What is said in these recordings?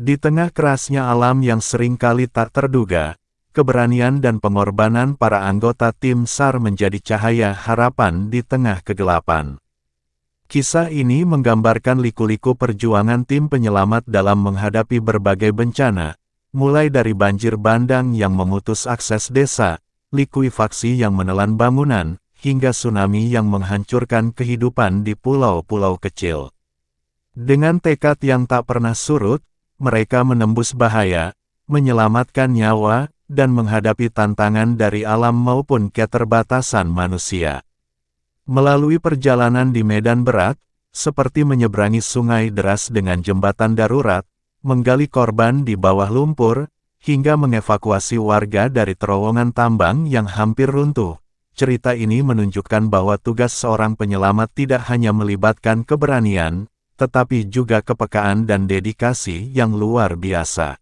Di tengah kerasnya alam yang seringkali tak terduga, keberanian dan pengorbanan para anggota tim SAR menjadi cahaya harapan di tengah kegelapan. Kisah ini menggambarkan liku-liku perjuangan tim penyelamat dalam menghadapi berbagai bencana, mulai dari banjir bandang yang memutus akses desa, likuifaksi yang menelan bangunan, hingga tsunami yang menghancurkan kehidupan di pulau-pulau kecil. Dengan tekad yang tak pernah surut, mereka menembus bahaya, menyelamatkan nyawa, dan menghadapi tantangan dari alam maupun keterbatasan manusia. Melalui perjalanan di medan berat, seperti menyeberangi sungai deras dengan jembatan darurat, menggali korban di bawah lumpur, hingga mengevakuasi warga dari terowongan tambang yang hampir runtuh, cerita ini menunjukkan bahwa tugas seorang penyelamat tidak hanya melibatkan keberanian, tetapi juga kepekaan dan dedikasi yang luar biasa.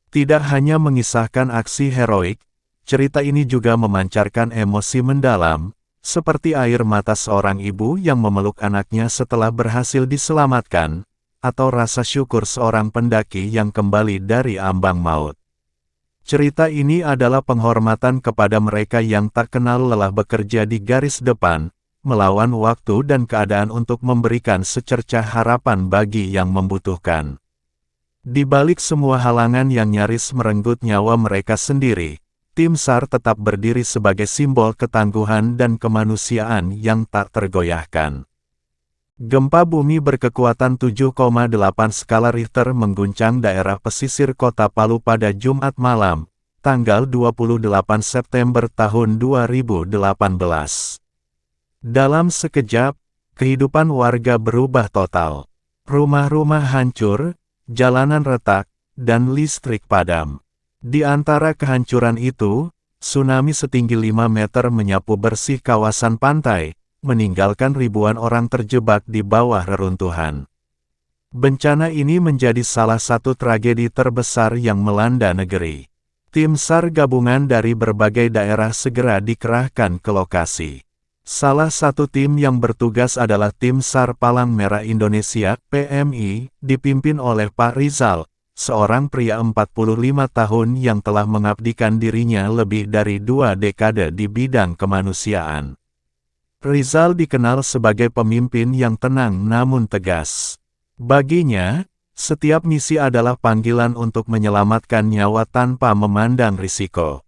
Tidak hanya mengisahkan aksi heroik, cerita ini juga memancarkan emosi mendalam, seperti air mata seorang ibu yang memeluk anaknya setelah berhasil diselamatkan, atau rasa syukur seorang pendaki yang kembali dari ambang maut. Cerita ini adalah penghormatan kepada mereka yang tak kenal lelah bekerja di garis depan, melawan waktu dan keadaan untuk memberikan secercah harapan bagi yang membutuhkan. Di balik semua halangan yang nyaris merenggut nyawa mereka sendiri, tim SAR tetap berdiri sebagai simbol ketangguhan dan kemanusiaan yang tak tergoyahkan. Gempa bumi berkekuatan 7,8 skala Richter mengguncang daerah pesisir kota Palu pada Jumat malam, tanggal 28 September tahun 2018. Dalam sekejap, kehidupan warga berubah total. Rumah-rumah hancur, jalanan retak, dan listrik padam. Di antara kehancuran itu, tsunami setinggi 5 meter menyapu bersih kawasan pantai, meninggalkan ribuan orang terjebak di bawah reruntuhan. Bencana ini menjadi salah satu tragedi terbesar yang melanda negeri. Tim SAR gabungan dari berbagai daerah segera dikerahkan ke lokasi. Salah satu tim yang bertugas adalah Tim SAR Palang Merah Indonesia, PMI, dipimpin oleh Pak Rizal, seorang pria 45 tahun yang telah mengabdikan dirinya lebih dari 2 dekade di bidang kemanusiaan. Rizal dikenal sebagai pemimpin yang tenang namun tegas. Baginya, setiap misi adalah panggilan untuk menyelamatkan nyawa tanpa memandang risiko.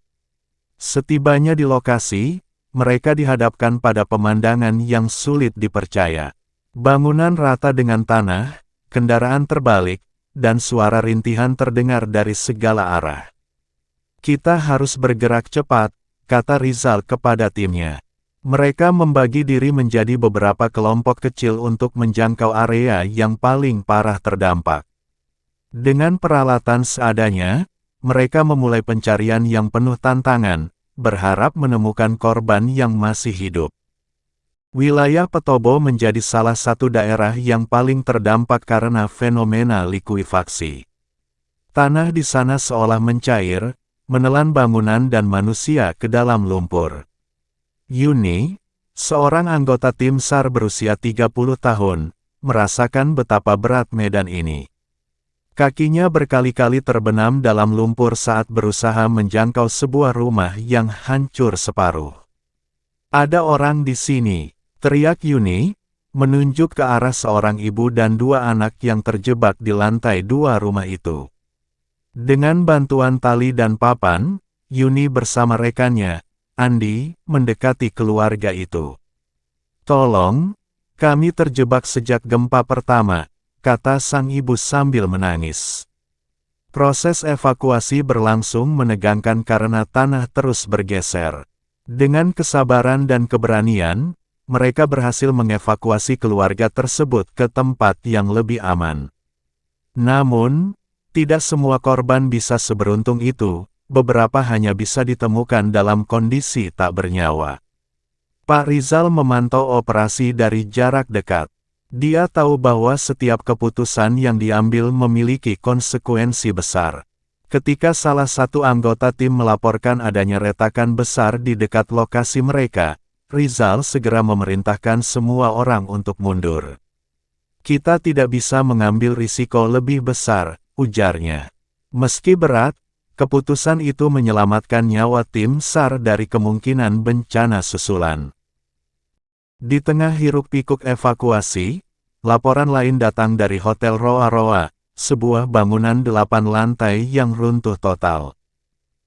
Setibanya di lokasi, mereka dihadapkan pada pemandangan yang sulit dipercaya. Bangunan rata dengan tanah, kendaraan terbalik, dan suara rintihan terdengar dari segala arah. Kita harus bergerak cepat, kata Rizal kepada timnya. Mereka membagi diri menjadi beberapa kelompok kecil untuk menjangkau area yang paling parah terdampak. Dengan peralatan seadanya, mereka memulai pencarian yang penuh tantangan, berharap menemukan korban yang masih hidup. Wilayah Petobo menjadi salah satu daerah yang paling terdampak karena fenomena likuifaksi. Tanah di sana seolah mencair, menelan bangunan dan manusia ke dalam lumpur. Yuni, seorang anggota tim SAR berusia 30 tahun, merasakan betapa berat medan ini. Kakinya berkali-kali terbenam dalam lumpur saat berusaha menjangkau sebuah rumah yang hancur separuh. Ada orang di sini, teriak Yuni, menunjuk ke arah seorang ibu dan 2 anak yang terjebak di lantai 2 rumah itu. Dengan bantuan tali dan papan, Yuni bersama rekannya, Andi, mendekati keluarga itu. "Tolong, kami terjebak sejak gempa pertama," kata sang ibu sambil menangis. Proses evakuasi berlangsung menegangkan karena tanah terus bergeser. Dengan kesabaran dan keberanian, mereka berhasil mengevakuasi keluarga tersebut ke tempat yang lebih aman. Namun, tidak semua korban bisa seberuntung itu, beberapa hanya bisa ditemukan dalam kondisi tak bernyawa. Pak Rizal memantau operasi dari jarak dekat. Dia tahu bahwa setiap keputusan yang diambil memiliki konsekuensi besar. Ketika salah satu anggota tim melaporkan adanya retakan besar di dekat lokasi mereka, Rizal segera memerintahkan semua orang untuk mundur. "Kita tidak bisa mengambil risiko lebih besar," ujarnya. Meski berat, keputusan itu menyelamatkan nyawa tim SAR dari kemungkinan bencana susulan. Di tengah hiruk-pikuk evakuasi, laporan lain datang dari Hotel Roa Roa, sebuah bangunan 8 lantai yang runtuh total.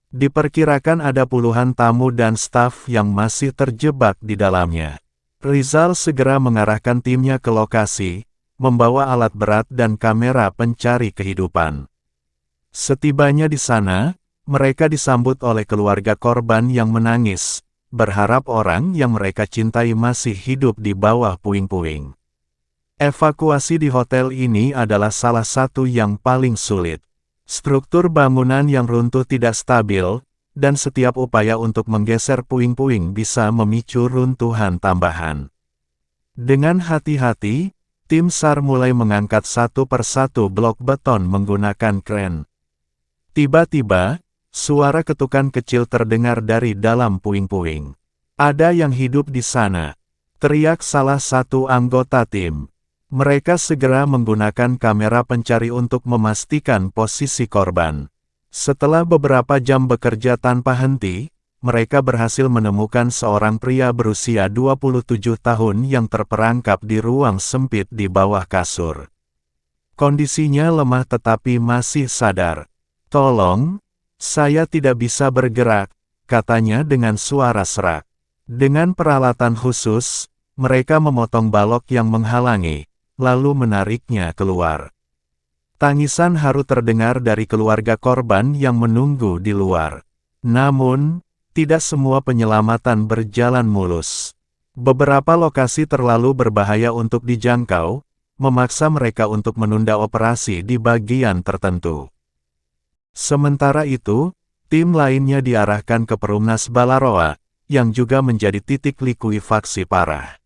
Diperkirakan ada puluhan tamu dan staf yang masih terjebak di dalamnya. Rizal segera mengarahkan timnya ke lokasi, membawa alat berat dan kamera pencari kehidupan. Setibanya di sana, mereka disambut oleh keluarga korban yang menangis, berharap orang yang mereka cintai masih hidup di bawah puing-puing. Evakuasi di hotel ini adalah salah satu yang paling sulit. Struktur bangunan yang runtuh tidak stabil, dan setiap upaya untuk menggeser puing-puing bisa memicu runtuhan tambahan. Dengan hati-hati, tim SAR mulai mengangkat satu persatu blok beton menggunakan kren. Tiba-tiba, suara ketukan kecil terdengar dari dalam puing-puing. "Ada yang hidup di sana," teriak salah satu anggota tim. Mereka segera menggunakan kamera pencari untuk memastikan posisi korban. Setelah beberapa jam bekerja tanpa henti, mereka berhasil menemukan seorang pria berusia 27 tahun yang terperangkap di ruang sempit di bawah kasur. Kondisinya lemah tetapi masih sadar. "Tolong, saya tidak bisa bergerak," katanya dengan suara serak. Dengan peralatan khusus, mereka memotong balok yang menghalangi, lalu menariknya keluar. Tangisan haru terdengar dari keluarga korban yang menunggu di luar. Namun, tidak semua penyelamatan berjalan mulus. Beberapa lokasi terlalu berbahaya untuk dijangkau, memaksa mereka untuk menunda operasi di bagian tertentu. Sementara itu, tim lainnya diarahkan ke Perumnas Balaroa, yang juga menjadi titik likuifaksi parah.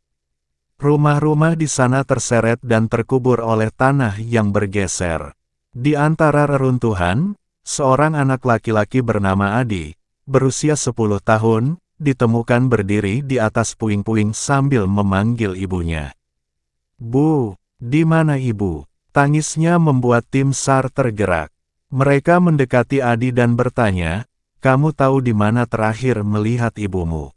Rumah-rumah di sana terseret dan terkubur oleh tanah yang bergeser. Di antara reruntuhan, seorang anak laki-laki bernama Adi, berusia 10 tahun, ditemukan berdiri di atas puing-puing sambil memanggil ibunya. "Bu, di mana ibu?" Tangisnya membuat tim SAR tergerak. Mereka mendekati Adi dan bertanya, "Kamu tahu di mana terakhir melihat ibumu?"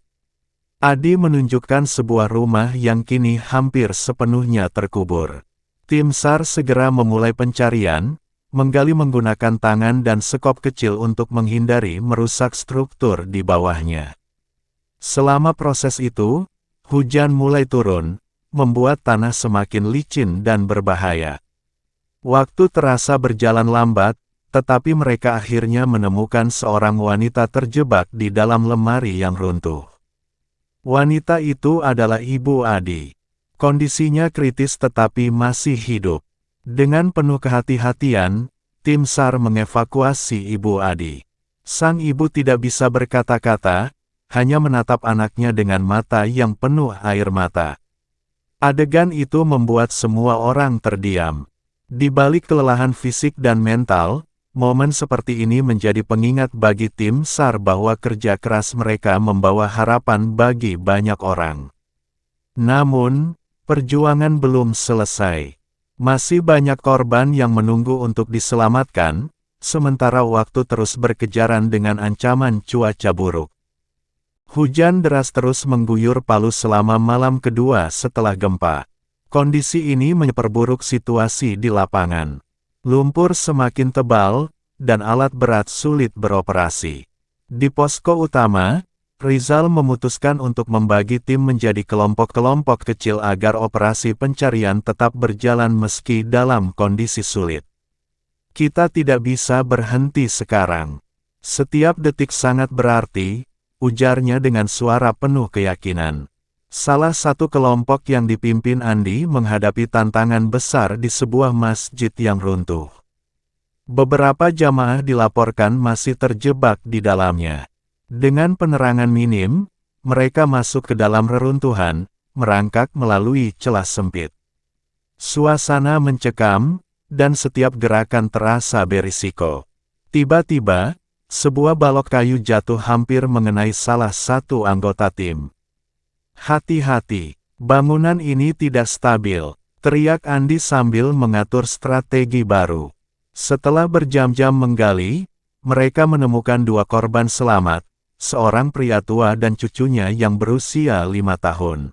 Adi menunjukkan sebuah rumah yang kini hampir sepenuhnya terkubur. Tim SAR segera memulai pencarian, menggali menggunakan tangan dan sekop kecil untuk menghindari merusak struktur di bawahnya. Selama proses itu, hujan mulai turun, membuat tanah semakin licin dan berbahaya. Waktu terasa berjalan lambat, tetapi mereka akhirnya menemukan seorang wanita terjebak di dalam lemari yang runtuh. Wanita itu adalah Ibu Adi. Kondisinya kritis tetapi masih hidup. Dengan penuh kehati-hatian, tim SAR mengevakuasi Ibu Adi. Sang ibu tidak bisa berkata-kata, hanya menatap anaknya dengan mata yang penuh air mata. Adegan itu membuat semua orang terdiam. Di balik kelelahan fisik dan mental, momen seperti ini menjadi pengingat bagi tim SAR bahwa kerja keras mereka membawa harapan bagi banyak orang. Namun, perjuangan belum selesai. Masih banyak korban yang menunggu untuk diselamatkan, sementara waktu terus berkejaran dengan ancaman cuaca buruk. Hujan deras terus mengguyur Palu selama malam kedua setelah gempa. Kondisi ini memperburuk situasi di lapangan. Lumpur semakin tebal, dan alat berat sulit beroperasi. Di posko utama, Rizal memutuskan untuk membagi tim menjadi kelompok-kelompok kecil agar operasi pencarian tetap berjalan meski dalam kondisi sulit. "Kita tidak bisa berhenti sekarang. Setiap detik sangat berarti," ujarnya dengan suara penuh keyakinan. Salah satu kelompok yang dipimpin Andi menghadapi tantangan besar di sebuah masjid yang runtuh. Beberapa jamaah dilaporkan masih terjebak di dalamnya. Dengan penerangan minim, mereka masuk ke dalam reruntuhan, merangkak melalui celah sempit. Suasana mencekam, dan setiap gerakan terasa berisiko. Tiba-tiba, sebuah balok kayu jatuh hampir mengenai salah satu anggota tim. "Hati-hati, bangunan ini tidak stabil," teriak Andi sambil mengatur strategi baru. Setelah berjam-jam menggali, mereka menemukan 2 korban selamat, seorang pria tua dan cucunya yang berusia 5 tahun.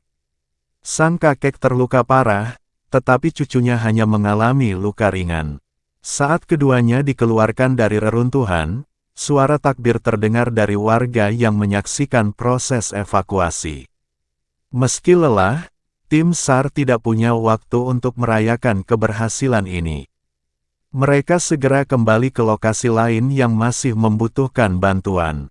Sang kakek terluka parah, tetapi cucunya hanya mengalami luka ringan. Saat keduanya dikeluarkan dari reruntuhan, suara takbir terdengar dari warga yang menyaksikan proses evakuasi. Meski lelah, tim SAR tidak punya waktu untuk merayakan keberhasilan ini. Mereka segera kembali ke lokasi lain yang masih membutuhkan bantuan.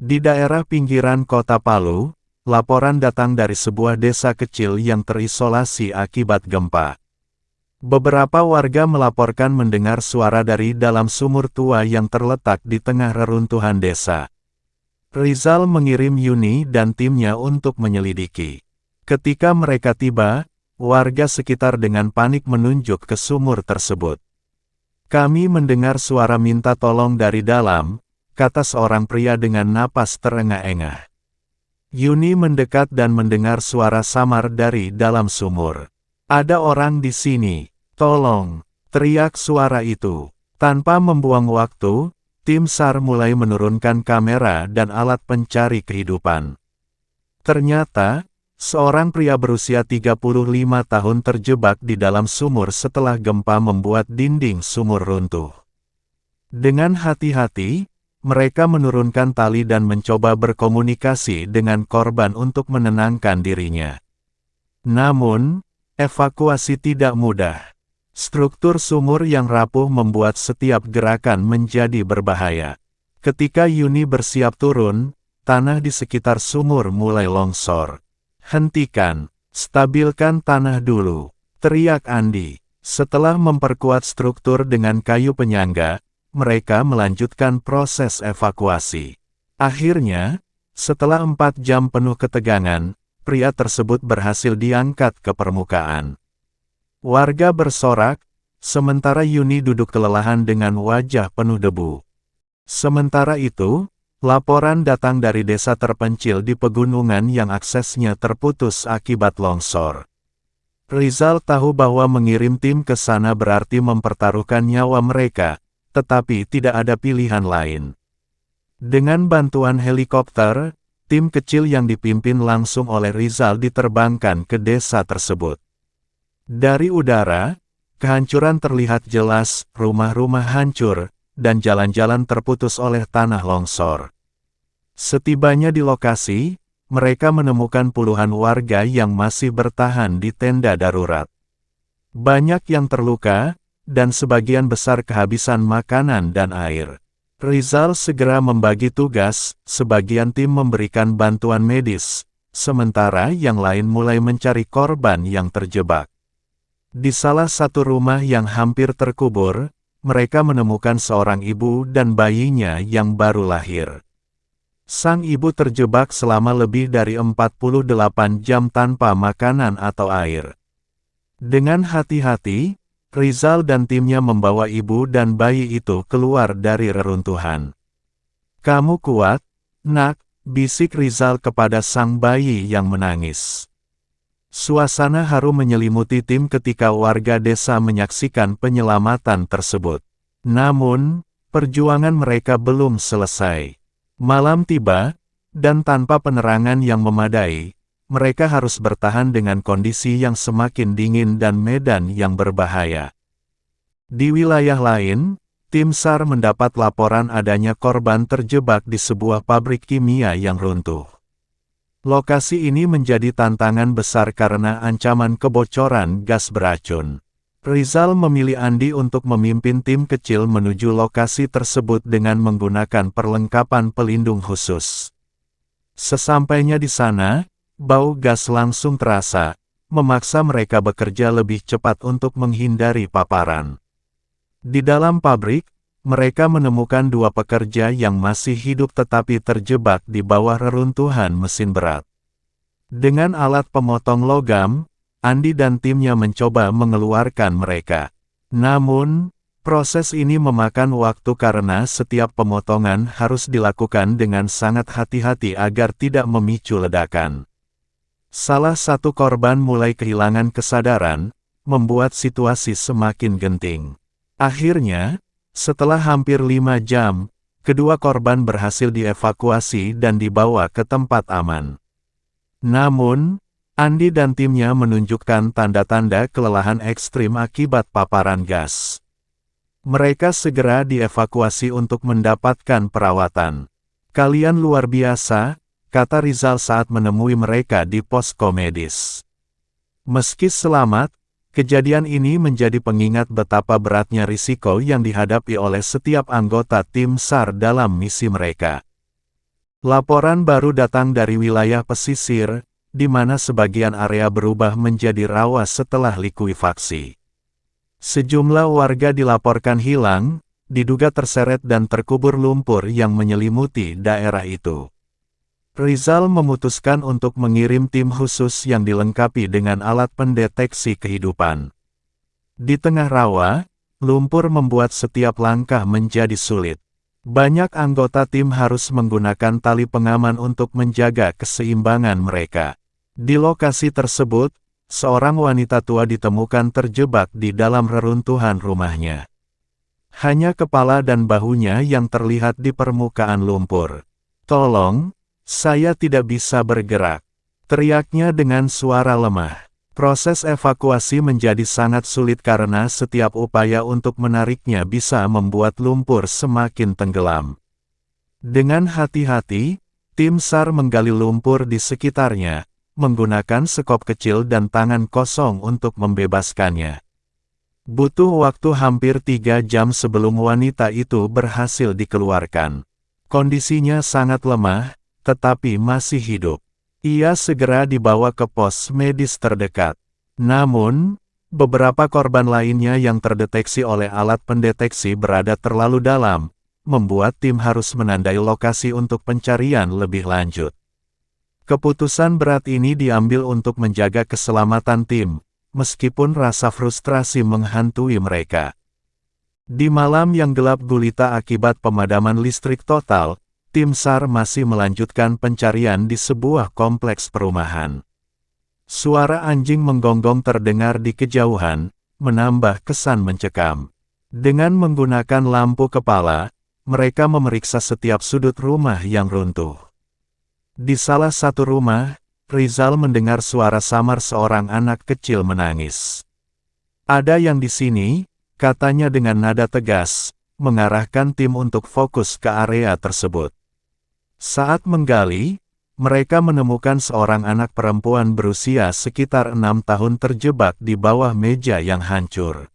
Di daerah pinggiran kota Palu, laporan datang dari sebuah desa kecil yang terisolasi akibat gempa. Beberapa warga melaporkan mendengar suara dari dalam sumur tua yang terletak di tengah reruntuhan desa. Rizal mengirim Yuni dan timnya untuk menyelidiki. Ketika mereka tiba, warga sekitar dengan panik menunjuk ke sumur tersebut. "Kami mendengar suara minta tolong dari dalam," kata seorang pria dengan napas terengah-engah. Yuni mendekat dan mendengar suara samar dari dalam sumur. "Ada orang di sini, tolong!" teriak suara itu. Tanpa membuang waktu, tim SAR mulai menurunkan kamera dan alat pencari kehidupan. Ternyata, seorang pria berusia 35 tahun terjebak di dalam sumur setelah gempa membuat dinding sumur runtuh. Dengan hati-hati, mereka menurunkan tali dan mencoba berkomunikasi dengan korban untuk menenangkan dirinya. Namun, evakuasi tidak mudah. Struktur sumur yang rapuh membuat setiap gerakan menjadi berbahaya. Ketika Yuni bersiap turun, tanah di sekitar sumur mulai longsor. "Hentikan, stabilkan tanah dulu," teriak Andi. Setelah memperkuat struktur dengan kayu penyangga, mereka melanjutkan proses evakuasi. Akhirnya, setelah 4 jam penuh ketegangan, pria tersebut berhasil diangkat ke permukaan. Warga bersorak, sementara Yuni duduk kelelahan dengan wajah penuh debu. Sementara itu, laporan datang dari desa terpencil di pegunungan yang aksesnya terputus akibat longsor. Rizal tahu bahwa mengirim tim ke sana berarti mempertaruhkan nyawa mereka, tetapi tidak ada pilihan lain. Dengan bantuan helikopter, tim kecil yang dipimpin langsung oleh Rizal diterbangkan ke desa tersebut. Dari udara, kehancuran terlihat jelas, rumah-rumah hancur, dan jalan-jalan terputus oleh tanah longsor. Setibanya di lokasi, mereka menemukan puluhan warga yang masih bertahan di tenda darurat. Banyak yang terluka, dan sebagian besar kehabisan makanan dan air. Rizal segera membagi tugas, sebagian tim memberikan bantuan medis, sementara yang lain mulai mencari korban yang terjebak. Di salah satu rumah yang hampir terkubur, mereka menemukan seorang ibu dan bayinya yang baru lahir. Sang ibu terjebak selama lebih dari 48 jam tanpa makanan atau air. Dengan hati-hati, Rizal dan timnya membawa ibu dan bayi itu keluar dari reruntuhan. "Kamu kuat, Nak," bisik Rizal kepada sang bayi yang menangis. Suasana haru menyelimuti tim ketika warga desa menyaksikan penyelamatan tersebut. Namun, perjuangan mereka belum selesai. Malam tiba, dan tanpa penerangan yang memadai, mereka harus bertahan dengan kondisi yang semakin dingin dan medan yang berbahaya. Di wilayah lain, tim SAR mendapat laporan adanya korban terjebak di sebuah pabrik kimia yang runtuh. Lokasi ini menjadi tantangan besar karena ancaman kebocoran gas beracun. Rizal memilih Andi untuk memimpin tim kecil menuju lokasi tersebut dengan menggunakan perlengkapan pelindung khusus. Sesampainya di sana, bau gas langsung terasa, memaksa mereka bekerja lebih cepat untuk menghindari paparan. Di dalam pabrik, mereka menemukan 2 pekerja yang masih hidup tetapi terjebak di bawah reruntuhan mesin berat. Dengan alat pemotong logam, Andi dan timnya mencoba mengeluarkan mereka. Namun, proses ini memakan waktu karena setiap pemotongan harus dilakukan dengan sangat hati-hati agar tidak memicu ledakan. Salah satu korban mulai kehilangan kesadaran, membuat situasi semakin genting. Akhirnya, Setelah hampir 5 jam, kedua korban berhasil dievakuasi dan dibawa ke tempat aman. Namun, Andi dan timnya menunjukkan tanda-tanda kelelahan ekstrim akibat paparan gas. Mereka segera dievakuasi untuk mendapatkan perawatan. "Kalian luar biasa," kata Rizal saat menemui mereka di posko medis. Meski selamat, kejadian ini menjadi pengingat betapa beratnya risiko yang dihadapi oleh setiap anggota tim SAR dalam misi mereka. Laporan baru datang dari wilayah pesisir, di mana sebagian area berubah menjadi rawa setelah likuifaksi. Sejumlah warga dilaporkan hilang, diduga terseret dan terkubur lumpur yang menyelimuti daerah itu. Rizal memutuskan untuk mengirim tim khusus yang dilengkapi dengan alat pendeteksi kehidupan. Di tengah rawa, lumpur membuat setiap langkah menjadi sulit. Banyak anggota tim harus menggunakan tali pengaman untuk menjaga keseimbangan mereka. Di lokasi tersebut, seorang wanita tua ditemukan terjebak di dalam reruntuhan rumahnya. Hanya kepala dan bahunya yang terlihat di permukaan lumpur. "Tolong, saya tidak bisa bergerak," teriaknya dengan suara lemah. Proses evakuasi menjadi sangat sulit karena setiap upaya untuk menariknya bisa membuat lumpur semakin tenggelam. Dengan hati-hati, tim SAR menggali lumpur di sekitarnya, menggunakan sekop kecil dan tangan kosong untuk membebaskannya. Butuh waktu hampir 3 jam sebelum wanita itu berhasil dikeluarkan. Kondisinya sangat lemah, tetapi masih hidup. Ia segera dibawa ke pos medis terdekat. Namun, beberapa korban lainnya yang terdeteksi oleh alat pendeteksi berada terlalu dalam, membuat tim harus menandai lokasi untuk pencarian lebih lanjut. Keputusan berat ini diambil untuk menjaga keselamatan tim, meskipun rasa frustrasi menghantui mereka. Di malam yang gelap gulita akibat pemadaman listrik total, tim SAR masih melanjutkan pencarian di sebuah kompleks perumahan. Suara anjing menggonggong terdengar di kejauhan, menambah kesan mencekam. Dengan menggunakan lampu kepala, mereka memeriksa setiap sudut rumah yang runtuh. Di salah satu rumah, Rizal mendengar suara samar seorang anak kecil menangis. "Ada yang di sini," katanya dengan nada tegas, mengarahkan tim untuk fokus ke area tersebut. Saat menggali, mereka menemukan seorang anak perempuan berusia sekitar 6 tahun terjebak di bawah meja yang hancur.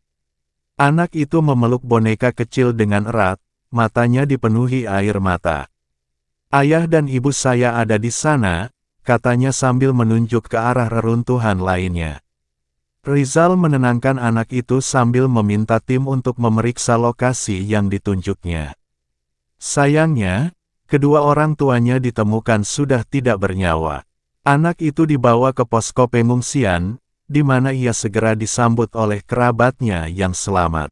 Anak itu memeluk boneka kecil dengan erat, matanya dipenuhi air mata. "Ayah dan ibu saya ada di sana," katanya sambil menunjuk ke arah reruntuhan lainnya. Rizal menenangkan anak itu sambil meminta tim untuk memeriksa lokasi yang ditunjuknya. Sayangnya, kedua orang tuanya ditemukan sudah tidak bernyawa. Anak itu dibawa ke posko pengungsian, di mana ia segera disambut oleh kerabatnya yang selamat.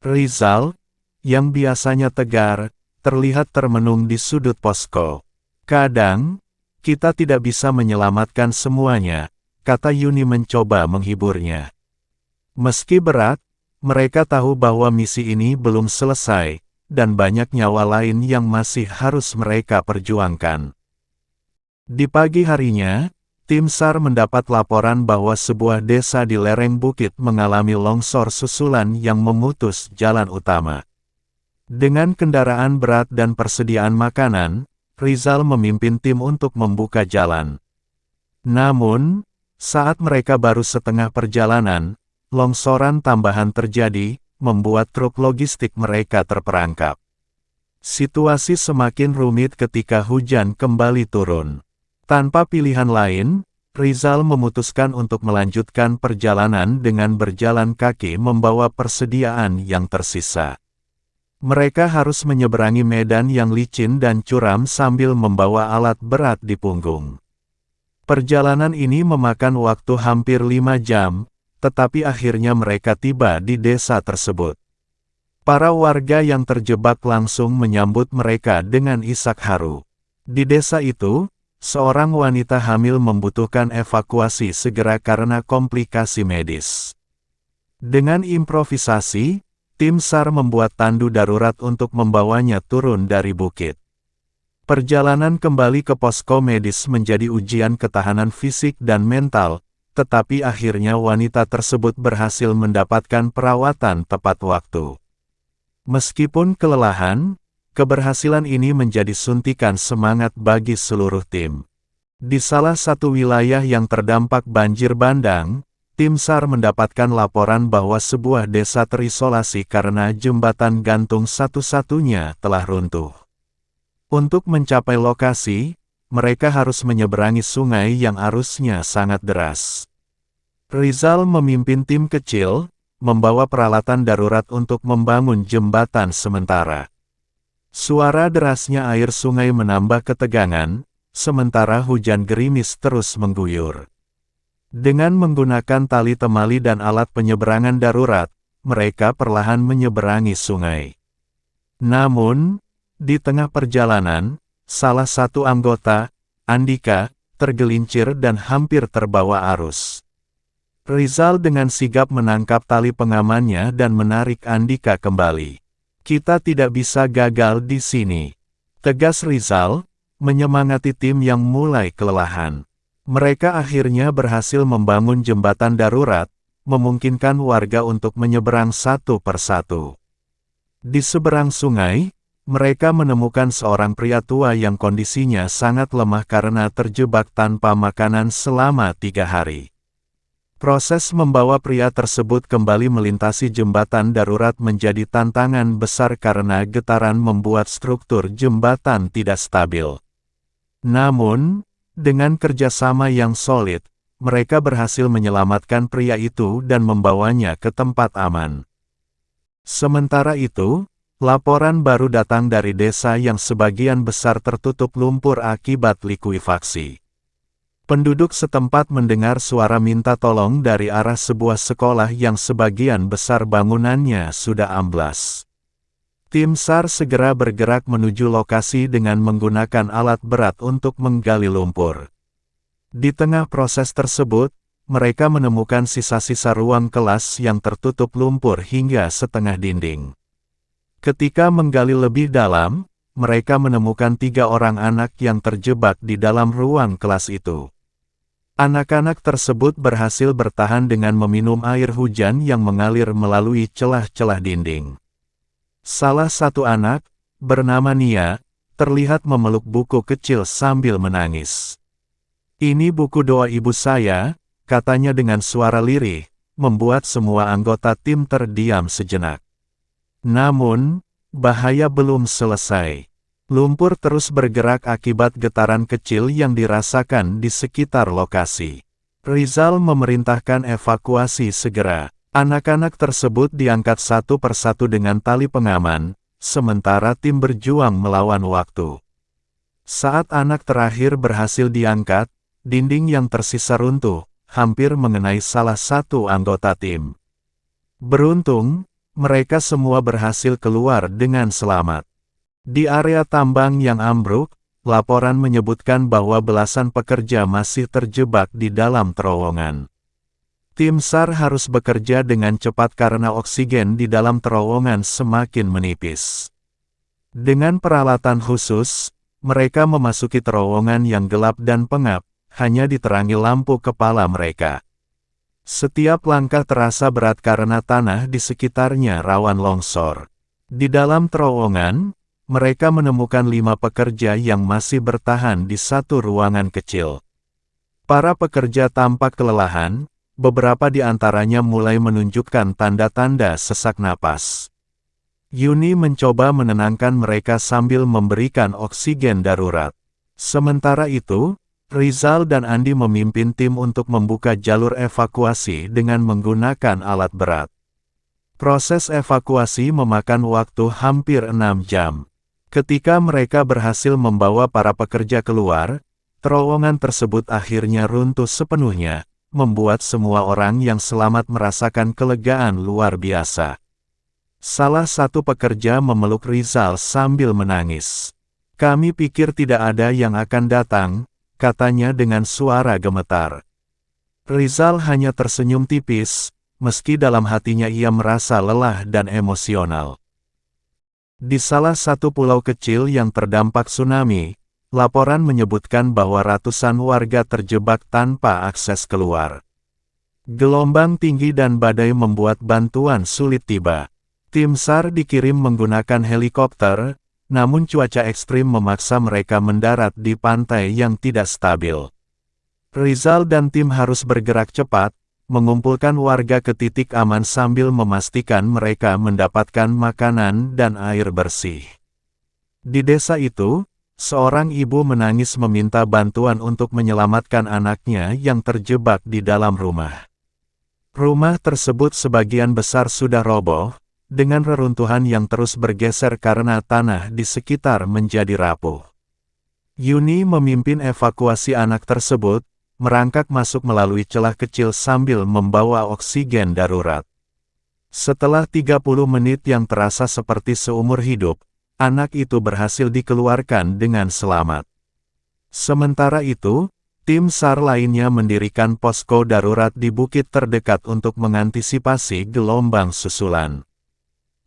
Rizal, yang biasanya tegar, terlihat termenung di sudut posko. "Kadang, kita tidak bisa menyelamatkan semuanya," kata Yuni mencoba menghiburnya. Meski berat, mereka tahu bahwa misi ini belum selesai, dan banyak nyawa lain yang masih harus mereka perjuangkan. Di pagi harinya, tim SAR mendapat laporan bahwa sebuah desa di lereng bukit mengalami longsor susulan yang memutus jalan utama. Dengan kendaraan berat dan persediaan makanan, Rizal memimpin tim untuk membuka jalan. Namun, saat mereka baru setengah perjalanan, longsoran tambahan terjadi, membuat truk logistik mereka terperangkap. Situasi semakin rumit ketika hujan kembali turun. Tanpa pilihan lain, Rizal memutuskan untuk melanjutkan perjalanan dengan berjalan kaki membawa persediaan yang tersisa. Mereka harus menyeberangi medan yang licin dan curam sambil membawa alat berat di punggung. Perjalanan ini memakan waktu hampir 5 jam, tetapi akhirnya mereka tiba di desa tersebut. Para warga yang terjebak langsung menyambut mereka dengan isak haru. Di desa itu, seorang wanita hamil membutuhkan evakuasi segera karena komplikasi medis. Dengan improvisasi, Tim SAR membuat tandu darurat untuk membawanya turun dari bukit. Perjalanan kembali ke posko medis menjadi ujian ketahanan fisik dan mental, tetapi akhirnya wanita tersebut berhasil mendapatkan perawatan tepat waktu. Meskipun kelelahan, keberhasilan ini menjadi suntikan semangat bagi seluruh tim. Di salah satu wilayah yang terdampak banjir bandang, tim SAR mendapatkan laporan bahwa sebuah desa terisolasi karena jembatan gantung satu-satunya telah runtuh. Untuk mencapai lokasi, mereka harus menyeberangi sungai yang arusnya sangat deras. Rizal memimpin tim kecil, membawa peralatan darurat untuk membangun jembatan sementara. Suara derasnya air sungai menambah ketegangan, sementara hujan gerimis terus mengguyur. Dengan menggunakan tali temali dan alat penyeberangan darurat, mereka perlahan menyeberangi sungai. Namun, di tengah perjalanan, salah satu anggota, Andika, tergelincir dan hampir terbawa arus. Rizal dengan sigap menangkap tali pengamannya dan menarik Andika kembali. "Kita tidak bisa gagal di sini," tegas Rizal, menyemangati tim yang mulai kelelahan. Mereka akhirnya berhasil membangun jembatan darurat, memungkinkan warga untuk menyeberang satu persatu. Di seberang sungai, mereka menemukan seorang pria tua yang kondisinya sangat lemah karena terjebak tanpa makanan selama 3 hari. Proses membawa pria tersebut kembali melintasi jembatan darurat menjadi tantangan besar karena getaran membuat struktur jembatan tidak stabil. Namun, dengan kerjasama yang solid, mereka berhasil menyelamatkan pria itu dan membawanya ke tempat aman. Sementara itu, laporan baru datang dari desa yang sebagian besar tertutup lumpur akibat likuifaksi. Penduduk setempat mendengar suara minta tolong dari arah sebuah sekolah yang sebagian besar bangunannya sudah amblas. Tim SAR segera bergerak menuju lokasi dengan menggunakan alat berat untuk menggali lumpur. Di tengah proses tersebut, mereka menemukan sisa-sisa ruang kelas yang tertutup lumpur hingga setengah dinding. Ketika menggali lebih dalam, mereka menemukan 3 orang anak yang terjebak di dalam ruang kelas itu. Anak-anak tersebut berhasil bertahan dengan meminum air hujan yang mengalir melalui celah-celah dinding. Salah satu anak, bernama Nia, terlihat memeluk buku kecil sambil menangis. "Ini buku doa ibu saya," katanya dengan suara lirih, membuat semua anggota tim terdiam sejenak. Namun, bahaya belum selesai. Lumpur terus bergerak akibat getaran kecil yang dirasakan di sekitar lokasi. Rizal memerintahkan evakuasi segera. Anak-anak tersebut diangkat satu persatu dengan tali pengaman, sementara tim berjuang melawan waktu. Saat anak terakhir berhasil diangkat, dinding yang tersisa runtuh, hampir mengenai salah satu anggota tim. Beruntung, mereka semua berhasil keluar dengan selamat. Di area tambang yang ambruk, laporan menyebutkan bahwa belasan pekerja masih terjebak di dalam terowongan. Tim SAR harus bekerja dengan cepat karena oksigen di dalam terowongan semakin menipis. Dengan peralatan khusus, mereka memasuki terowongan yang gelap dan pengap, hanya diterangi lampu kepala mereka. Setiap langkah terasa berat karena tanah di sekitarnya rawan longsor. Di dalam terowongan, mereka menemukan 5 pekerja yang masih bertahan di satu ruangan kecil. Para pekerja tampak kelelahan, beberapa di antaranya mulai menunjukkan tanda-tanda sesak napas. Yuni mencoba menenangkan mereka sambil memberikan oksigen darurat. Sementara itu, Rizal dan Andi memimpin tim untuk membuka jalur evakuasi dengan menggunakan alat berat. Proses evakuasi memakan waktu hampir 6 jam. Ketika mereka berhasil membawa para pekerja keluar, terowongan tersebut akhirnya runtuh sepenuhnya, membuat semua orang yang selamat merasakan kelegaan luar biasa. Salah satu pekerja memeluk Rizal sambil menangis. "Kami pikir tidak ada yang akan datang," katanya dengan suara gemetar. Rizal hanya tersenyum tipis, meski dalam hatinya ia merasa lelah dan emosional. Di salah satu pulau kecil yang terdampak tsunami, laporan menyebutkan bahwa ratusan warga terjebak tanpa akses keluar. Gelombang tinggi dan badai membuat bantuan sulit tiba. Tim SAR dikirim menggunakan helikopter, namun cuaca ekstrim memaksa mereka mendarat di pantai yang tidak stabil. Rizal dan tim harus bergerak cepat, mengumpulkan warga ke titik aman sambil memastikan mereka mendapatkan makanan dan air bersih. Di desa itu, seorang ibu menangis meminta bantuan untuk menyelamatkan anaknya yang terjebak di dalam rumah. Rumah tersebut sebagian besar sudah roboh, dengan reruntuhan yang terus bergeser karena tanah di sekitar menjadi rapuh. Yuni memimpin evakuasi anak tersebut, merangkak masuk melalui celah kecil sambil membawa oksigen darurat. Setelah 30 menit yang terasa seperti seumur hidup, anak itu berhasil dikeluarkan dengan selamat. Sementara itu, tim SAR lainnya mendirikan posko darurat di bukit terdekat untuk mengantisipasi gelombang susulan.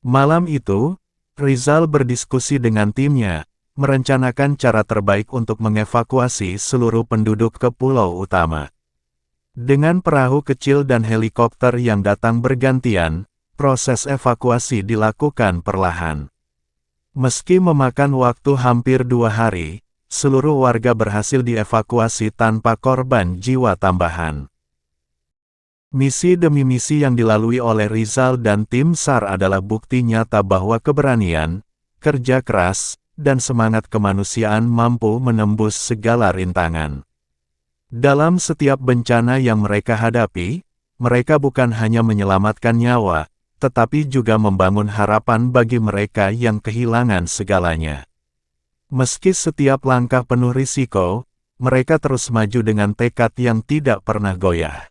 Malam itu, Rizal berdiskusi dengan timnya, merencanakan cara terbaik untuk mengevakuasi seluruh penduduk ke pulau utama. Dengan perahu kecil dan helikopter yang datang bergantian, proses evakuasi dilakukan perlahan. Meski memakan waktu hampir 2 hari, seluruh warga berhasil dievakuasi tanpa korban jiwa tambahan. Misi demi misi yang dilalui oleh Rizal dan tim SAR adalah bukti nyata bahwa keberanian, kerja keras, dan semangat kemanusiaan mampu menembus segala rintangan. Dalam setiap bencana yang mereka hadapi, mereka bukan hanya menyelamatkan nyawa, tetapi juga membangun harapan bagi mereka yang kehilangan segalanya. Meski setiap langkah penuh risiko, mereka terus maju dengan tekad yang tidak pernah goyah.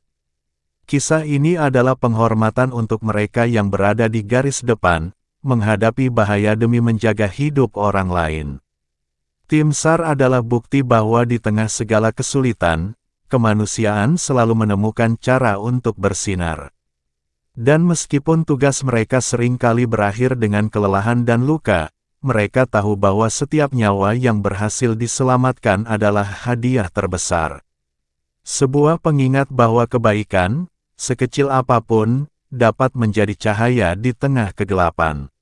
Kisah ini adalah penghormatan untuk mereka yang berada di garis depan, menghadapi bahaya demi menjaga hidup orang lain. Tim SAR adalah bukti bahwa di tengah segala kesulitan, kemanusiaan selalu menemukan cara untuk bersinar. Dan meskipun tugas mereka seringkali berakhir dengan kelelahan dan luka, mereka tahu bahwa setiap nyawa yang berhasil diselamatkan adalah hadiah terbesar. Sebuah pengingat bahwa kebaikan, sekecil apapun, dapat menjadi cahaya di tengah kegelapan.